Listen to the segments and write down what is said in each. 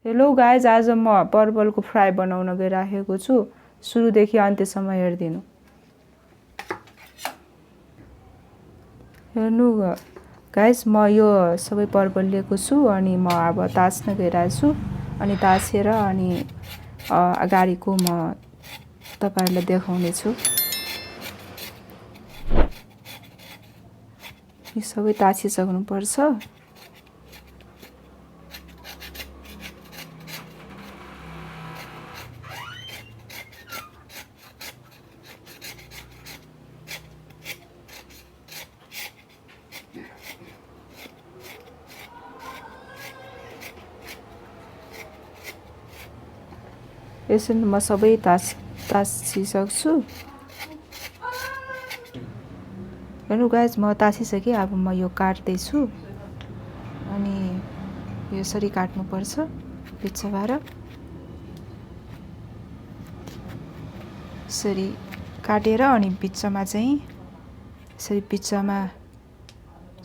Hello guys, आज म परवलको fry बनाउन गइराखेको छु। सुरुदेखि अन्त्यसम्म हेरिदिनु। हेर्नु गाइज, म यो सबै परवल लिएको छु अनि म अब ताछ्न गइरहेको छु। अनि ताछेर अनि अगाडिको म तपाईहरुलाई देखाउने छु। यो सबै ताछिसक्नुपर्छ। यसरी म सबै ताछिसक्छु। हेर्नु गाइज, म ताछिसकेँ। अब म यो काट्दैछु अनि यसरी काट्नुपर्छ बिचबाट। यसरी काटेर अनि बिचमा चाहिँ यसरी बिचमा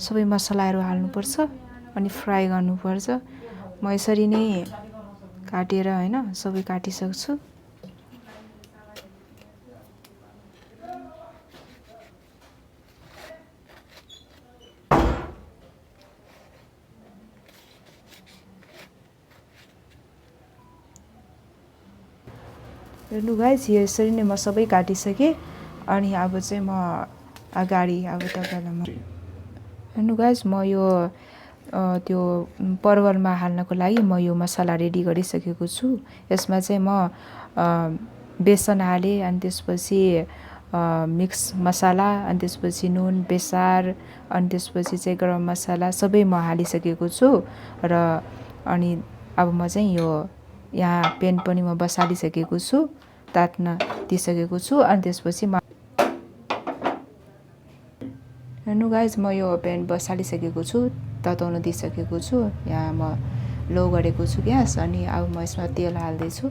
सबै मसलाहरू हाल्नुपर्छ अनि फ्राई गर्नुपर्छ। म यसरी नै काटेर हैन सबै काटिसक्छु। हेर्नु गाइज, यसरी नै म सबै काटिसकेँ। अनि अब चाहिँ म अगाडि अब तपाईहरुलाई हेर्नु गाइज, म यो त्यो परवलमा हाल्नको लागि म यो मसला रेडी गरिसकेको छु। यसमा चाहिँ म बेसन हालेँ अनि त्यसपछि मिक्स मसाला अनि त्यसपछि नुन, बेसार अनि त्यसपछि चाहिँ गरम मसाला सबै म हालिसकेको छु। र अनि अब म चाहिँ यो यहाँ पेन पनि म बसालिसकेको छु, तात्न दिइसकेको छु। अनि त्यसपछि हेर्नु गाइज, म यो पेन बसालिसकेको छु, तताउन दिइसकेको छु। यहाँ म लो गरेको छु ग्यास। अनि अब म यसमा तेल हाल्दैछु।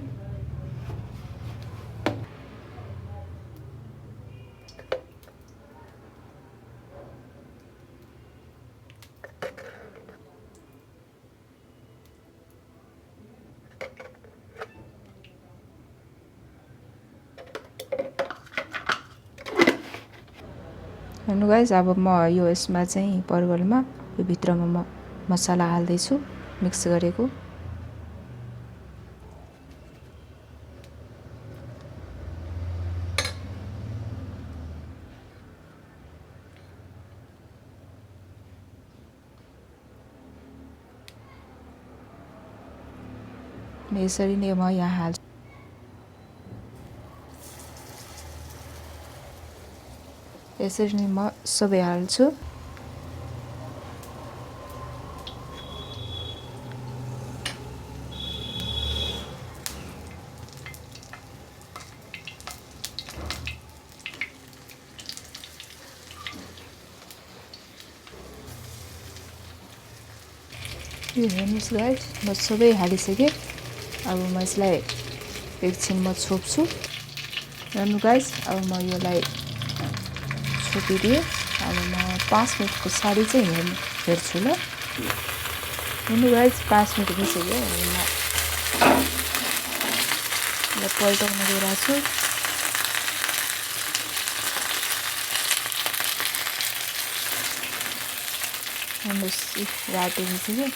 हेर्नु गाइज, अब म यो यसमा चाहिँ परवलमा यो भित्रमा म मसला हाल्दैछु मिक्स गरेको। यसरी नै म यहाँ हाल्छु। यसरी नै म सबै हाल्छु। यो हेर्नुस् गाइज, म सबै हालिसकेँ। अब म यसलाई एकछिन म छोप्छु। हेर्नु गाइज, अब म यसलाई छोपिदिएँ। अब म 5 मिनट पछाडि चाहिँ हेर्छु ल। हेर्नु गाइज, 5 मिनट भइसक्यो। अब म यसलाई पल्टाउन गइरहेको छु। हेर्नुहोस्, रातो भइसक्यो।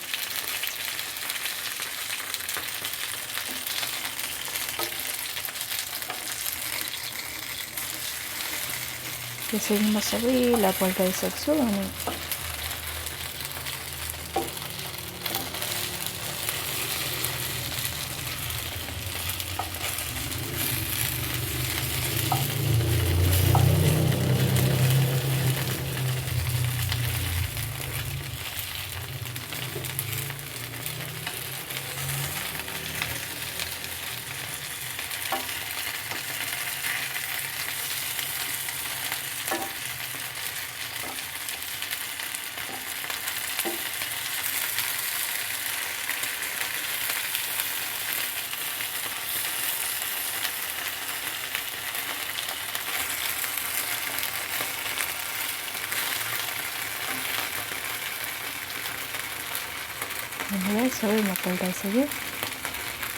यसरी म सबैलाई पल्टाइसक्छु। अनि सबै म पल्टाइसकेँ।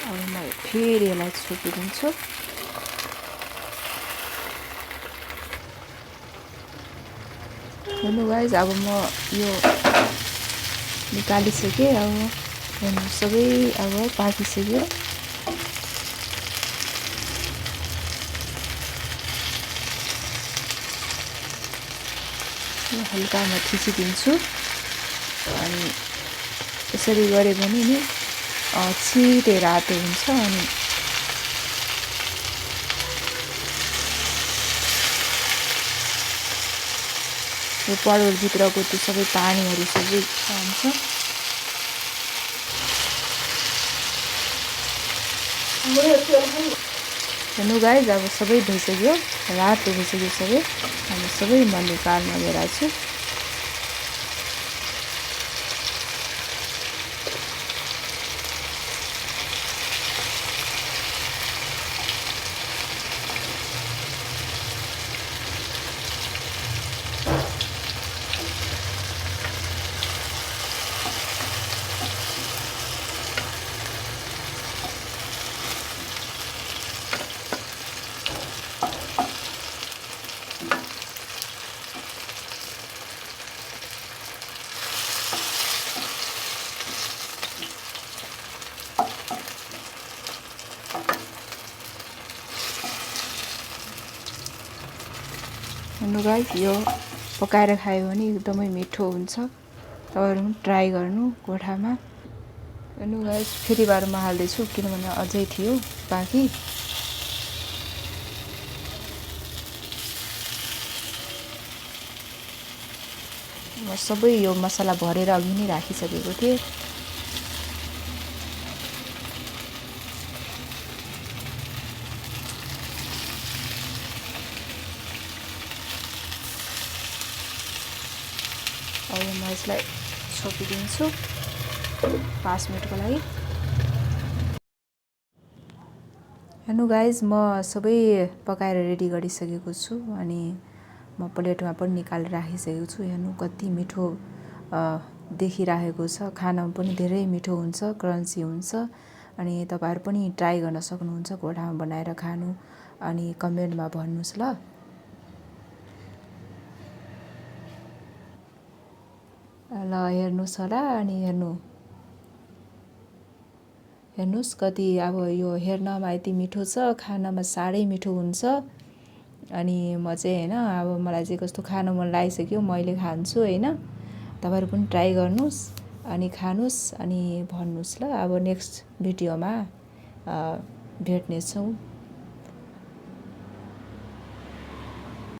अब म फेरि यसलाई छोपिदिन्छु। हेर्नु गाइज अब म यो निकालिसकेँ। अब हेर्नु सबै अब पाकिसक्यो। हल्का म थिचिदिन्छु। अनि यसरी गऱ्यो भने नि छिटै रातो हुन्छ। अनि यो परवलभित्रको त्यो सबै पानीहरू सबै जान्छ। हेर्नु गाइज अब सबै भइसक्यो, रातो भइसक्यो सबै। अनि सबै म निकाल्न गइरहेको छु। हेर्नु गाइस यो पकाएर खायो भने एकदमै मिठो हुन्छ। तपाईँहरू पनि ट्राई गर्नु कोठामा। हेर्नु गाइस फेरि बारमा हाल्दैछु किनभने अझै थियो बाँकी। म सबै यो मसला भरेर अघि नै राखिसकेको थिएँ। अब म यसलाई छोपिदिन्छु 5 मिनटको लागि। हेर्नु गाइज म सबै पकाएर रेडी गरिसकेको छु। अनि म प्लेटमा पनि निकालेर राखिसकेको छु। हेर्नु कति मिठो देखिरहेको छ। खानामा पनि धेरै मिठो हुन्छ, क्रन्ची हुन्छ। अनि तपाईँहरू पनि ट्राई गर्न सक्नुहुन्छ कोठामा बनाएर खानु। अनि कमेन्टमा भन्नुहोस् ल। ल हेर्नुहोस् होला। अनि हेर्नुहोस् कति अब यो हेर्नमा यति मिठो छ, खानामा साह्रै मिठो हुन्छ। अनि म चाहिँ होइन अब मलाई चाहिँ कस्तो खानु मन लागिसक्यो, मैले खान्छु होइन। तपाईँहरू पनि ट्राई गर्नुहोस् अनि खानुहोस् अनि भन्नुहोस् ल। अब नेक्स्ट भिडियोमा भेट्नेछौँ।